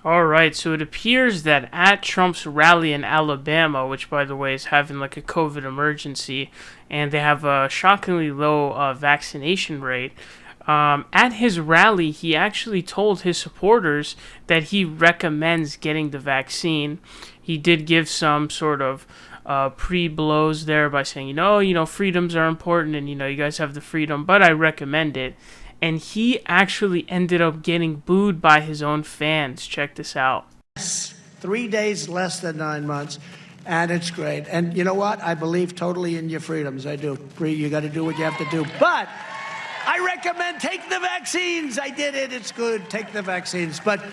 All right, so it appears that at Trump's rally in Alabama, which by the way is having like a COVID emergency, and they have a shockingly low vaccination rate. At his rally, he actually told his supporters that he recommends getting the vaccine. He did give some sort of pre-blows there by saying, freedoms are important, and you guys have the freedom, but I recommend it. And he actually ended up getting booed by his own fans. Check this out. 3 days less than 9 months, and it's great. And you know what? I believe totally in your freedoms. I do. You got to do what you have to do. But I recommend take the vaccines. I did it. It's good. Take the vaccines. But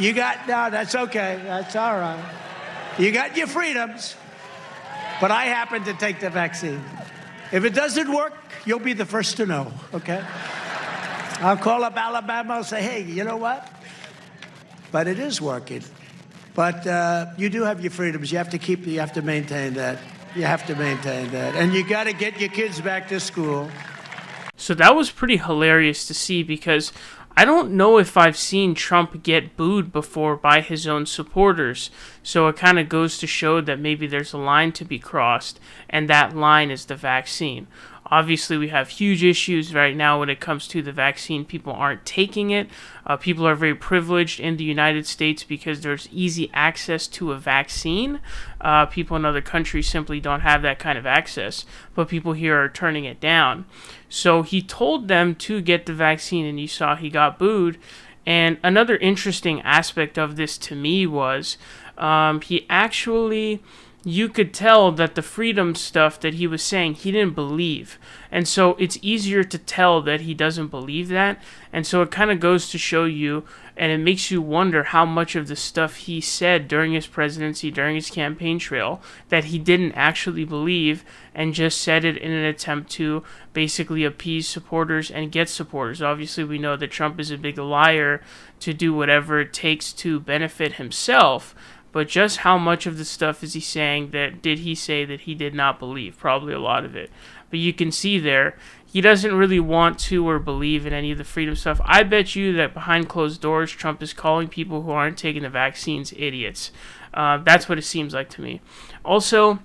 no, that's okay. That's all right. You got your freedoms. But I happen to take the vaccine. If it doesn't work, you'll be the first to know, okay? I'll call up Alabama and say, hey, you know what? But it is working. But you do have your freedoms. You have to maintain that. You have to maintain that. And you got to get your kids back to school. So that was pretty hilarious to see, because I don't know if I've seen Trump get booed before by his own supporters. So it kind of goes to show that maybe there's a line to be crossed, and that line is the vaccine. Obviously, we have huge issues right now when it comes to the vaccine. People aren't taking it. People are very privileged in the United States because there's easy access to a vaccine. People in other countries simply don't have that kind of access, but people here are turning it down. So he told them to get the vaccine, and you saw he got booed. And another interesting aspect of this to me was he actually... you could tell that the freedom stuff that he was saying, he didn't believe. And so it's easier to tell that he doesn't believe that. And so it kind of goes to show you, and it makes you wonder how much of the stuff he said during his presidency, during his campaign trail, that he didn't actually believe and just said it in an attempt to basically appease supporters and get supporters. Obviously, we know that Trump is a big liar to do whatever it takes to benefit himself. But just how much of the stuff is he saying that did he say that he did not believe? Probably a lot of it. But you can see there, he doesn't really want to or believe in any of the freedom stuff. I bet you that behind closed doors, Trump is calling people who aren't taking the vaccines idiots. That's what it seems like to me. Also,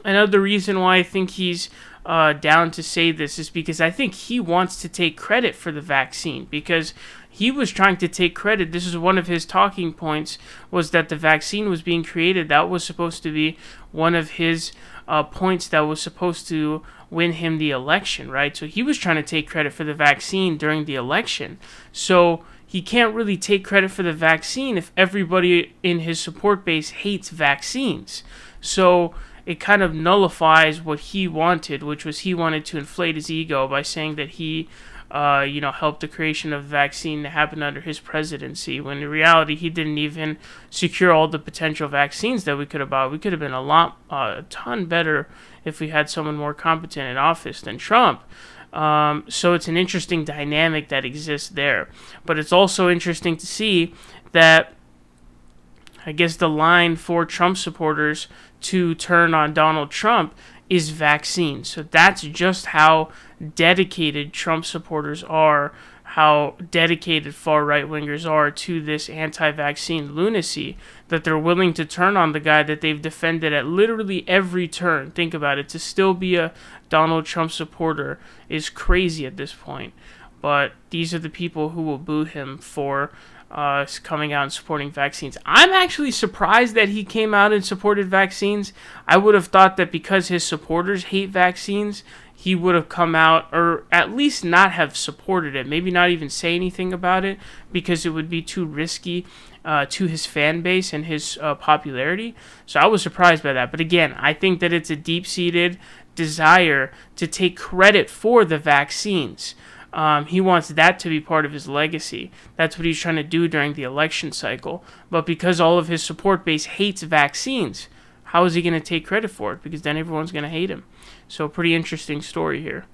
another reason why I think he's down to say this is because I think he wants to take credit for the vaccine, because he was trying to take credit. This is one of his talking points, was that the vaccine was being created. That was supposed to be one of his points that was supposed to win him the election, right? So he was trying to take credit for the vaccine during the election. So he can't really take credit for the vaccine if everybody in his support base hates vaccines. So it kind of nullifies what he wanted, which was he wanted to inflate his ego by saying that he helped the creation of the vaccine to happen under his presidency, when in reality he didn't even secure all the potential vaccines that we could have bought. We could have been a ton better if we had someone more competent in office than Trump. So it's an interesting dynamic that exists there. But it's also interesting to see that, I guess, the line for Trump supporters to turn on Donald Trump is vaccines. So that's just how dedicated Trump supporters are, how dedicated far right-wingers are to this anti-vaccine lunacy, that they're willing to turn on the guy that they've defended at literally every turn. Think about it. To still be a Donald Trump supporter is crazy at this point. But these are the people who will boo him for coming out and supporting vaccines. I'm actually surprised that he came out and supported vaccines. I would have thought that because his supporters hate vaccines, he would have come out, or at least not have supported it. Maybe not even say anything about it, because it would be too risky to his fan base and his popularity. So I was surprised by that. But again, I think that it's a deep-seated desire to take credit for the vaccines. He wants that to be part of his legacy. That's what he's trying to do during the election cycle. But because all of his support base hates vaccines, how is he going to take credit for it? Because then everyone's going to hate him. So pretty interesting story here.